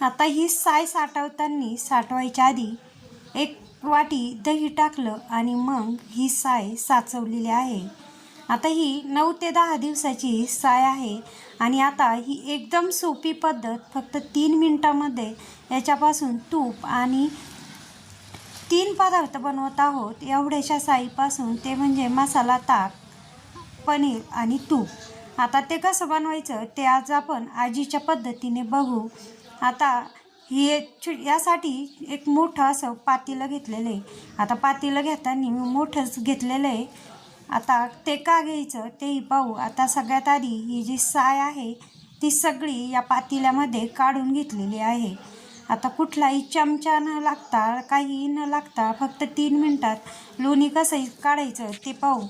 आता ही साय साठवायच्या आधी एक वाटी दही टाकलं आणि मग ही साय साचवलेली आहे. आता ही 9 ते 10 दिवसाची साय आहे आणि आता ही एकदम सोपी पद्धत, फक्त 3 मिनटामध्ये याच्यापासून तूप आणि 3 पदार्थ बनवत आहोत. एवढ्याशा साईपासून, ते म्हणजे मसाला ताक, पनीर आणि तूप. आता ते कसं बनवायचं ते आज आपण आजीच्या पद्धतीने बघू. आता यासाठी एक मोठं असं पातेलं घेतलेलं आहे. आता पातेलं घेताना मी मोठंच घेतलेलं आहे. आता ते का घ्यायचं तेही पाहू. आता सगळ्यात आधी ही जी साय आहे ती सगळी या पातेल्यामध्ये काढून घेतलेली आहे. आता कुठलाही चमचा न लागता, काही न लागता, फक्त 3 मिनटात लोणी कसं काढायचं ते पाहू.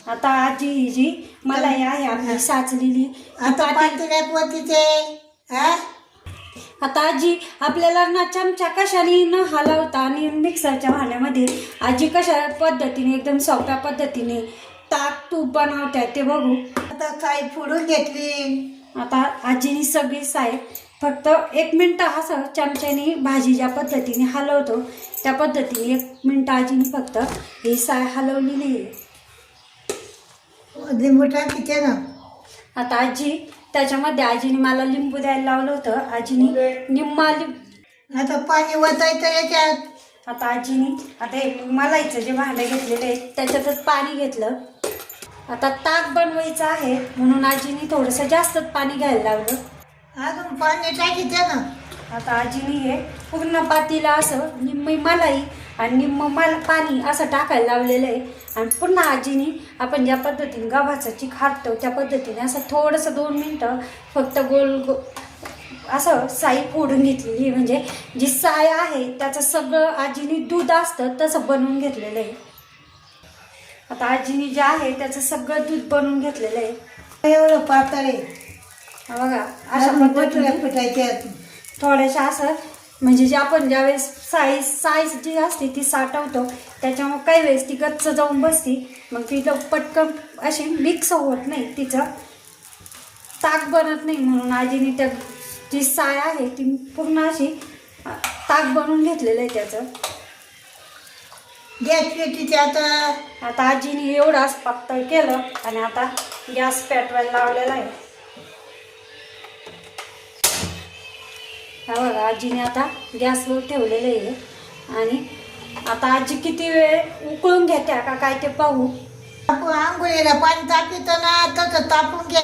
आता आजी ही जी मलाई आहे आपली साचलेली, आता पातेल्यात वतीचे आता आजी आपल्याला ना चमचा कशाने न हलवता आणि मिक्सरच्या भांड्यामध्ये आजी कशा पद्धतीने, एकदम सोप्या पद्धतीने ताक तूप बनवतात ते बघू. आता साय फोडून घेतली. आता आजीने सगळी साय फक्त 1 मिनटं असं चमच्याने भाजी ज्या पद्धतीने हलवतो त्या पद्धतीने 1 मिनटं आजीने फक्त ही साय हलवलेली आहे. लिंबू टाकीचे ना. आता त्याच्यामध्ये आजीने मला लिंबू द्यायला लावलं होतं. आजीने निम्मा आता पाणी वतायचं याच्यात. आता आता हे मलाईचं जे भांडं घेतलेलं आहे त्याच्यातच पाणी घेतलं. आता ताक बनवायचं आहे म्हणून आजीने थोडंसं जास्तच पाणी घ्यायला लावलं. अजून पाणी टाकीचे ना. आता आजीने हे पूर्ण पातीला असं निम्मी मलाई आणि निम्म पाणी असं टाकायला लावलेलं आहे. आणि पुन्हा आजीने आपण ज्या पद्धतीने गव्हाचं चीक हाटतो त्या पद्धतीने असं थोडंसं 2 मिनटं फक्त गोल असं साई फोडून घेतलेली. म्हणजे जी साय आहे त्याचं सगळं आजीने दूध असतं तसं बनवून घेतलेलं आहे. आता आजीने जे आहे त्याचं सगळं दूध बनवून घेतलेलं आहे. एवढं पातळ आहे बघा, अशा पद्धतीने फुटायच्यात. थोड्याशा असं, म्हणजे जे आपण ज्यावेळेस साय जी असते ती साठवतो त्याच्यामुळे काही वेळेस ती गच्च जाऊन बसती, मग ती पटकन अशी मिक्स होत नाही, तिचं ताक बनत नाही. म्हणून आजीने त्या जी साय आहे ती पूर्ण अशी ताक बनवून घेतलेलं आहे त्याचं. गॅस पेटीचे आता आजीने एवढं असं पातळ केलं आणि आता गॅस पेटवायला लावलेला आहे. हा बघा, आजीने आता गॅसवर ठेवलेलं आहे आणि आता आजी किती वेळ उकळून घेत्या का काय ते पाहू. आपण आंघोळीला पाणी तापितो ना तसं तापून घ्या.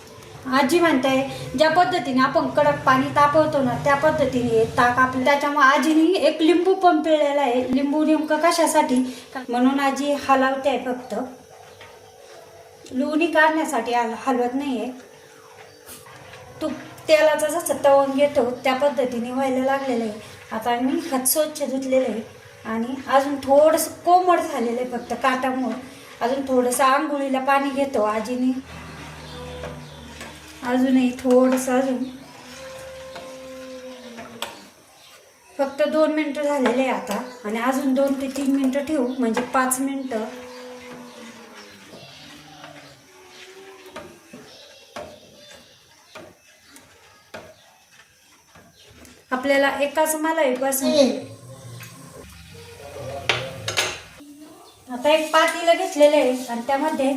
आजी म्हणते ज्या पद्धतीने आपण कडक पाणी तापवतो ना त्या पद्धतीने ताक आपलं. त्याच्यामुळे आजीने एक लिंबू पण पिळलेला आहे. लिंबू नेमकं कशासाठी म्हणून आजी हलवते आहे, फक्त लोणी काढण्यासाठी हलवत नाही आहे. तूप तेलाचा जसं तवून घेतो त्या पद्धतीने व्हायला लागलेलं आहे. आता मी हात स्वच्छ धुतलेलं आहे आणि अजून थोडंसं कोमट झालेलं आहे फक्त काटामुळं. अजून थोडंसं आंघोळीला पाणी घेतो आजीने. अजूनही थोडंसं, अजून फक्त 2 मिनटं झालेले आहे आता. आणि अजून 2 ते 3 मिनटं ठेवू, म्हणजे 5 मिनटं. आपल्याला एकाच मलाईपासून आता एक पातेलं घेतलेलं आहे आणि त्यामध्ये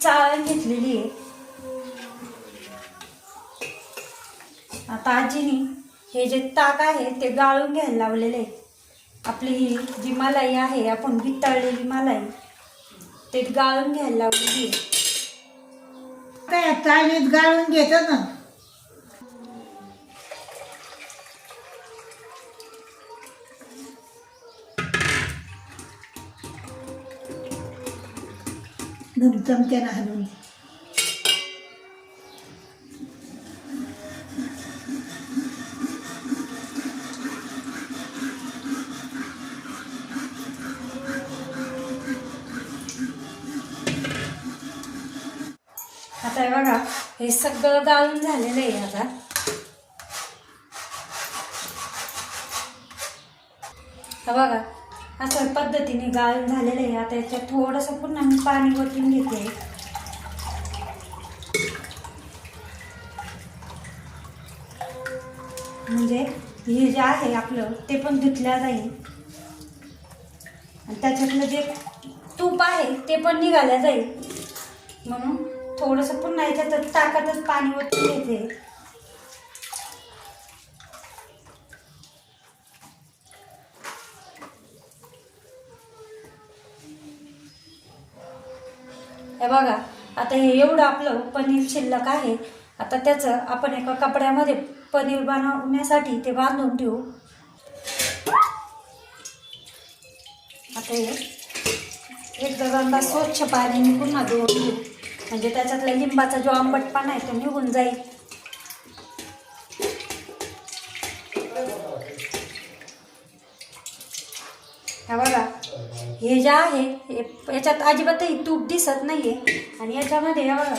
चाळण घेतलेली आहे. आता आजीने हे जे ताक आहे ते गाळून घ्यायला लावलेले आहे. आपली ही जी मलाई आहे, आपण वितळलेली मलाई, ते गाळून घ्यायला लावलेली आहे. काय चाळणीत गाळून घेतो ना. चमच्यानं हलवून आता हे बघा, हे सगळं गाळून झालेलं आहे. आता हा बघा, अशा पद्धतीने गाळून झालेलं आहे. आता याच्यात थोडंसं पुन्हा मी पाणी ओतून घेते. म्हणजे हे जे आहे आपलं ते पण धुतल्या जाईल आणि त्याच्यातलं जे तूप आहे ते पण निघाल्या जाईल. म्हणून थोडंसं पुन्हा याच्यात ताकातच पाणी ओतून घ्यायचे. हे बघा, आता हे एवढं आपलं पनीर शिल्लक आहे. आता त्याचं आपण एका कपड्यामध्ये पनीर बनवण्यासाठी ते बांधून ठेवू. आता हे एकदा दोनदा स्वच्छ पाण्याने पुन्हा धुवून घेऊ, म्हणजे त्याच्यातला लिंबाचा जो आंबटपणा आहे तो निघून जाईल. हा बघा, हे जे आहे याच्यात अजिबातही तूप दिसत नाहीये आणि याच्यामध्ये हे बघा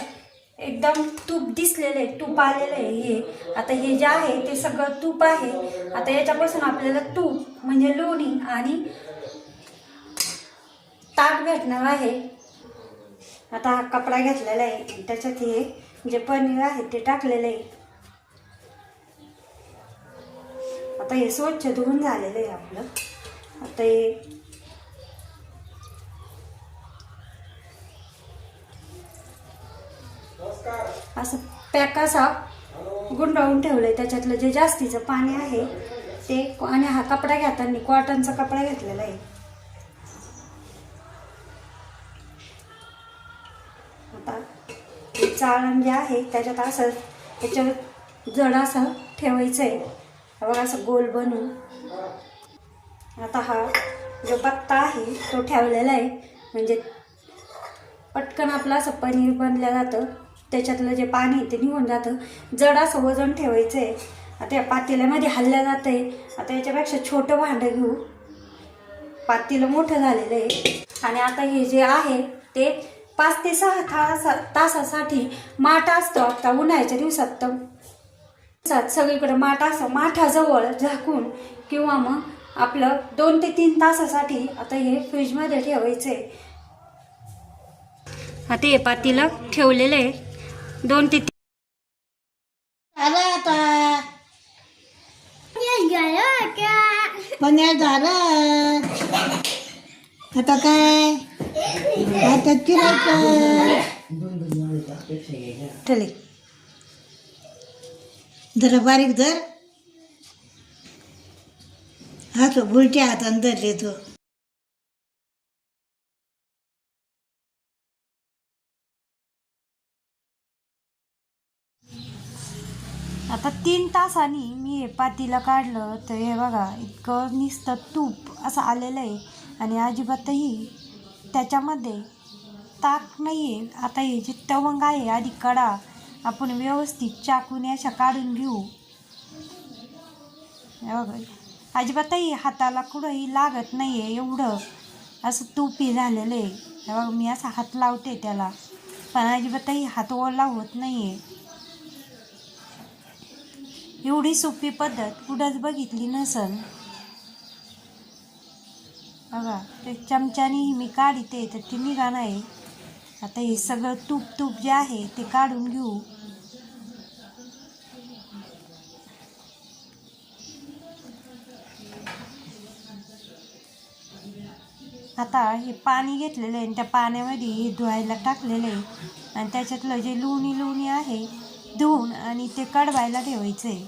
एकदम तूप दिसलेले, तूप आलेलं आहे. हे आता हे जे आहे ते सगळं तूप आहे. आता याच्यापासून आपल्याला तूप म्हणजे लोणी आणि ताक भेटणार आहे. आता हा कपडा घेतलेला आहे, त्याच्यात हे जे पनीर आहे ते टाकलेलं आहे. आता हे स्वच्छ धुवून झालेलं आहे आपलं. आता हे असं पॅक असा गुंडाळून ठेवलंय. त्याच्यातलं जे जास्तीचं पाणी आहे ते, आणि हा कपडा घेताना कॉटनचा कपडा घेतलेला आहे. आता हे चाळण जे आहे त्याच्यात असं त्याच्यावर जड असं ठेवायचं आहे. बघा असं गोल बनवून. आता हा जो पत्ता आहे तो ठेवलेला आहे, म्हणजे पटकन आपलं असं पनीर बनलं जातं. त्याच्यातलं जे पाणी ते निघून जातं. जड असं वजन ठेवायचं आहे. आता या पातेल्यामध्ये हललं जातं आहे. आता याच्यापेक्षा छोटं भांडं घेऊ. पातेलं मोठं झालेलं आहे. आणि आता हे जे आहे ते 5 ते 6 तासासाठी माठ असतो. आता उन्हाळ्याच्या दिवसात तर सगळीकडे माठ असं, माठाजवळ झाकून किंवा मग आपलं 2 ते 3 तासासाठी आता हे फ्रीजमध्ये ठेवायचं आहे. आता हे पातेलं ठेवलेलं आहे 2 ते 3. झालं आता पनीर झालं. आता काय, आता चिरायचं. चले जरा बारीक धर. हा तो उलट्या हाताने धरले तो. आता 3 तासांनी मी हे पातेलं काढलं तर हे बघा इतकं नुसतं तूप असं आलेलं आहे आणि अजिबातही त्याच्यामध्ये ताक नाही आहे. आता हे जे तवंग आहे आधी कडा आपण व्यवस्थित चाकूने अशा काढून घेऊ. हे बघा अजिबातही हाताला कुठंही लागत नाही आहे, एवढं असं तुपी झालेलं आहे. हे बघा मी असा हात लावते त्याला, पण अजिबातही हात ओला होत नाही आहे. एवढी सोपी पद्धत कुठंच बघितली नसन. बघा ते चमच्याने मी काढते तर ते निघालं आहे. आता हे सगळं तूप जे आहे ते काढून घेऊ. आता हे पाणी घेतलेलं आहे आणि त्या पाण्यामध्ये हे धुवायला टाकलेलं आहे आणि त्याच्यातलं जे लोणी आहे धुवून आणि ते कडवायला ठेवायचं आहे.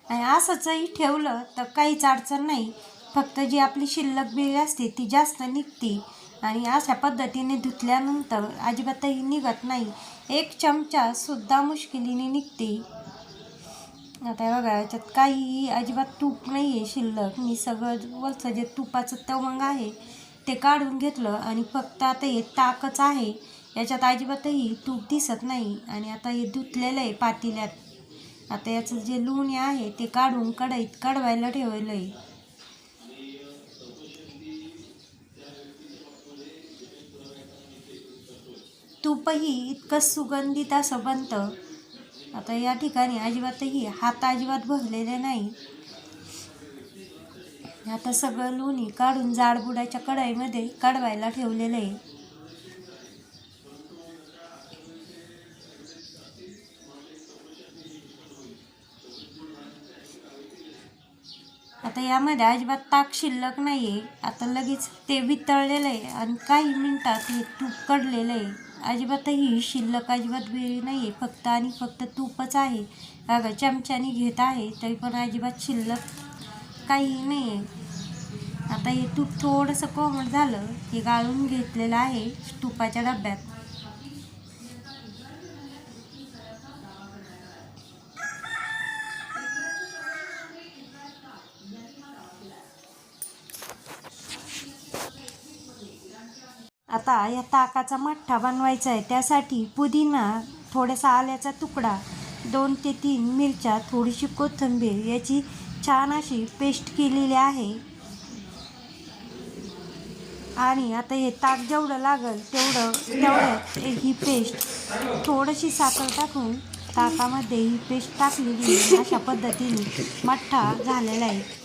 आणि असंचही ठेवलं तर काहीच अडचण नाही. फक्त जी आपली शिल्लक बिळ असते ती जास्त निघते आणि अशा पद्धतीने धुतल्यानंतर अजिबातही निघत नाही. 1 चमचासुद्धा मुश्किलीने निघते. आता बघा याच्यात काहीही अजिबात तूप नाही आहे शिल्लक. मी सगळं वरचं जे तुपाचं तवंग आहे ते काढून घेतलं आणि फक्त आता हे ताकच आहे. याच्यात अजिबातही तूप दिसत नाही. आणि आता हे धुतलेलं आहे पातेल्यात. आता याचं जे लोणी आहे ते काढून कढईत कडवायला ठेवलं आहे. तूपही इतकं सुगंधित असं बनतं. आता या ठिकाणी अजिबातही हात अजिबात भरलेले नाही. आता सगळं लोणी काढून जाडबुडाच्या कढईमध्ये कडवायला ठेवलेलं आहे. आता यामध्ये अजिबात ताक शिल्लक नाही आहे. आता लगेच ते वितळलेलं आहे आणि काही मिनिटात हे तूप कडलेलं आहे. अजिबातही शिल्लक अजिबात वेळी नाही आहे. फक्त आणि फक्त तूपच आहे. बघा चमच्याने घेत आहे तरी पण अजिबात शिल्लक काही नाही आहे. आता हे तूप थोडंसं कोमट झालं हे गाळून घेतलेलं आहे तुपाच्या डब्यात. आता या ताकाचा मठ्ठा बनवायचा आहे. त्यासाठी पुदिना, थोडासा आल्याचा तुकडा, 2 ते 3 मिरच्या, थोडीशी कोथिंबीर याची छान अशी पेस्ट केलेली आहे. आणि आता हे ताक जेवढं लागेल तेवढ्यात ही पेस्ट थोडीशी साखर टाकून ताकामध्ये ही पेस्ट टाकलेली आहे. अशा पद्धतीने मठ्ठा झालेला आहे.